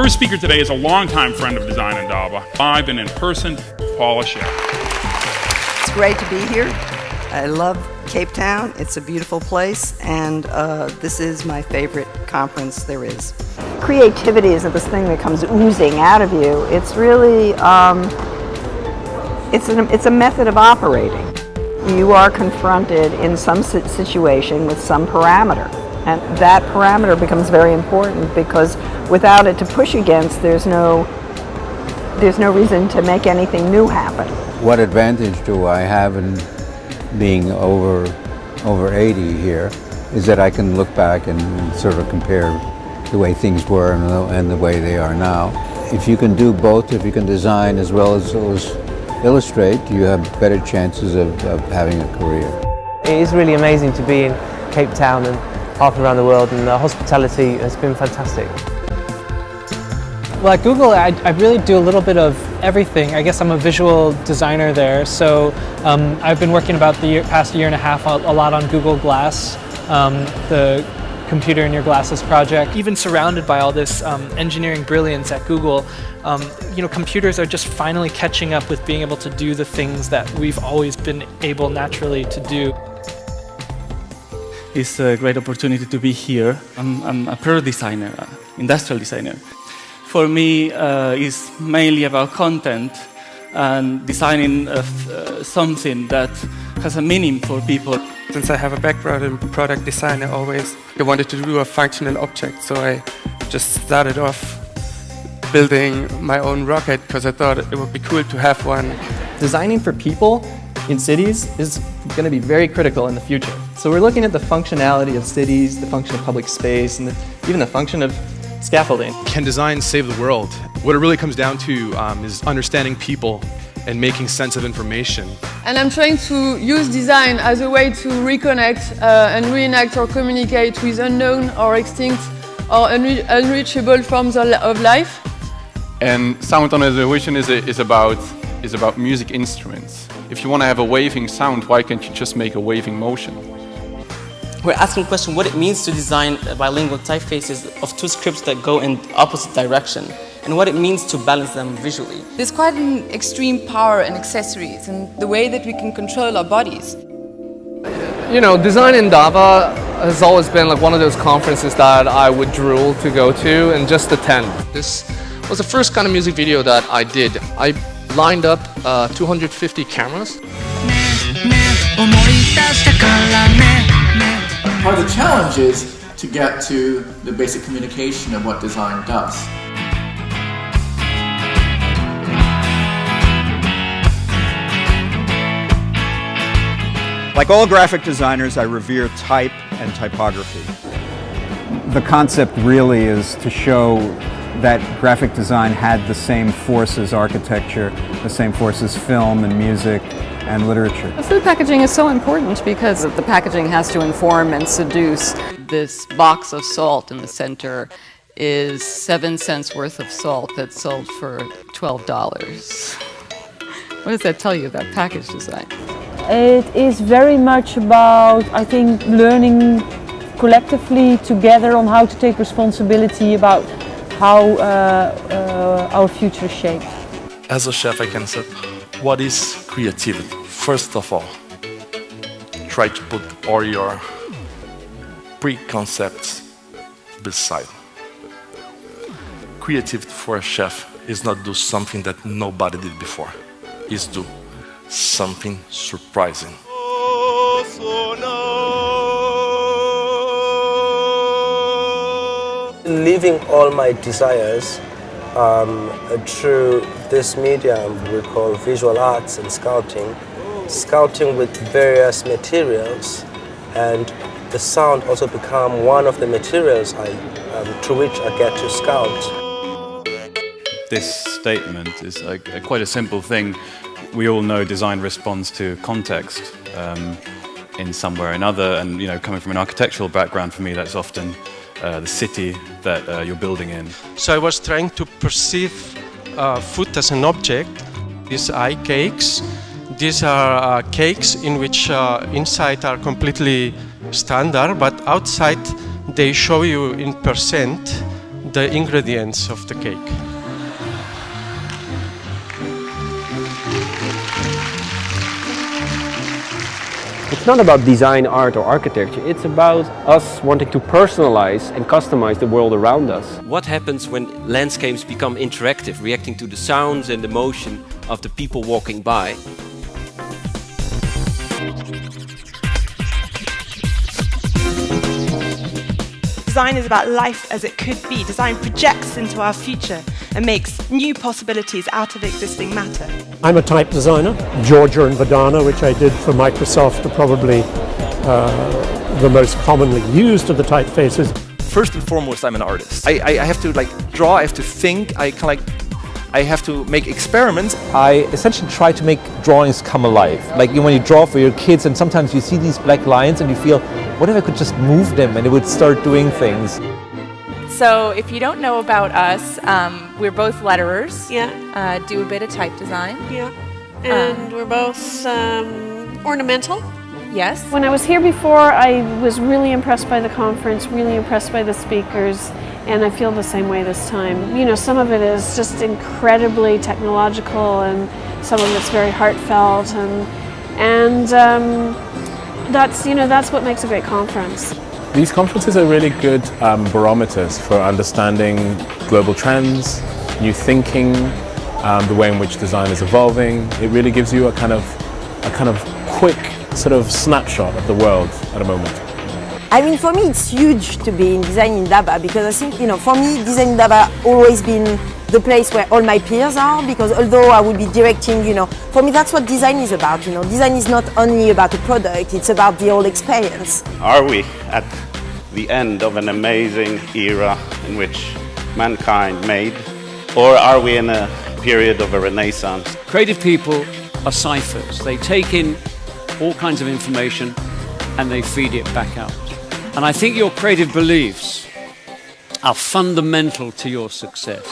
first speaker today is a longtime friend of Design Indaba, live and in person, Paula Schiff. It's great to be here. I love Cape Town. It's a beautiful place, and this is my favorite conference there is. Creativity isn't this thing that comes oozing out of you. It's really, it's a method of operating. You are confronted in some situation with some parameter, and that parameter becomes very important because without it to push against, there's no reason to make anything new happen. What advantage do I have in being over 80 here is that I can look back and sort of compare the way things were and the way they are now. If you can do both, if you can design as well as illustrate, you have better chances of having a career. It is really amazing to be in Cape Town and half around the world, and the hospitality has been fantastic. Well, at Google, I really do a little bit of everything. I guess I'm a visual designer there, so I've been working about the past year and a half a lot on Google Glass, the computer in your glasses project. Even surrounded by all this engineering brilliance at Google, computers are just finally catching up with being able to do the things that we've always been able naturally to do. It's a great opportunity to be here. I'm a product designer, industrial designer. For me, it's mainly about content and designing something that has a meaning for people. Since I have a background in product design, I wanted to do a functional object, so I just started off building my own rocket because I thought it would be cool to have one. Designing for people in cities is going to be very critical in the future. So we're looking at the functionality of cities, the function of public space, and even the function of scaffolding. Can design save the world? What it really comes down to is understanding people and making sense of information. And I'm trying to use design as a way to reconnect and reenact or communicate with unknown or extinct or unreachable forms of life. And sound on elevation is about music instruments. If you want to have a waving sound, why can't you just make a waving motion? We're asking the question what it means to design bilingual typefaces of two scripts that go in opposite direction, and what it means to balance them visually. There's quite an extreme power in accessories and the way that we can control our bodies. You know, Design Indaba has always been like one of those conferences that I would drool to go to and just attend. This was the first kind of music video that I did. I lined up 250 cameras. Part of the challenge is to get to the basic communication of what design does. Like all graphic designers, I revere type and typography. The concept really is to show that graphic design had the same force as architecture, the same force as film and music and literature. The food packaging is so important because the packaging has to inform and seduce. This box of salt in the center is 7 cents worth of salt that's sold for $12. What does that tell you about package design? It is very much about, I think, learning collectively together on how to take responsibility about how our future is shaped. As a chef, I can say, what is creativity? First of all, try to put all your preconcepts beside. Creativity for a chef is not do something that nobody did before. It's do something surprising. Living all my desires through this medium we call visual arts and scouting with various materials, and the sound also become one of the materials through which I get to scout. This statement is quite a simple thing. We all know design responds to context in some way or another, and coming from an architectural background, for me that's often the city that you're building in. So I was trying to perceive food as an object. These eye cakes, these are cakes in which inside are completely standard, but outside they show you in percent the ingredients of the cake. It's not about design, art, or architecture. It's about us wanting to personalize and customize the world around us. What happens when landscapes become interactive, reacting to the sounds and the motion of the people walking by? Design is about life as it could be. Design projects into our future and makes new possibilities out of existing matter. I'm a type designer. Georgia and Verdana, which I did for Microsoft, are probably the most commonly used of the typefaces. First and foremost, I'm an artist. I have to draw, I have to think, I have to make experiments. I essentially try to make drawings come alive. Like when you draw for your kids and sometimes you see these black lines and you feel, what if I could just move them and it would start doing things? So if you don't know about us, we're both letterers. Yeah. Do a bit of type design. Yeah. And we're both ornamental. Yes. When I was here before, I was really impressed by the conference, really impressed by the speakers, and I feel the same way this time. You know, some of it is just incredibly technological, and some of it's very heartfelt, and that's what makes a great conference. These conferences are really good barometers for understanding global trends, new thinking, the way in which design is evolving. It really gives you a kind of quick sort of snapshot of the world at a moment. I mean, for me, it's huge to be in Design Indaba because I think, for me, Design Indaba always been the place where all my peers are, because although I will be directing, for me, that's what design is about. Design is not only about a product, it's about the whole experience. Are we at the end of an amazing era in which mankind made, or are we in a period of a renaissance? Creative people are ciphers. They take in all kinds of information and they feed it back out. And I think your creative beliefs are fundamental to your success.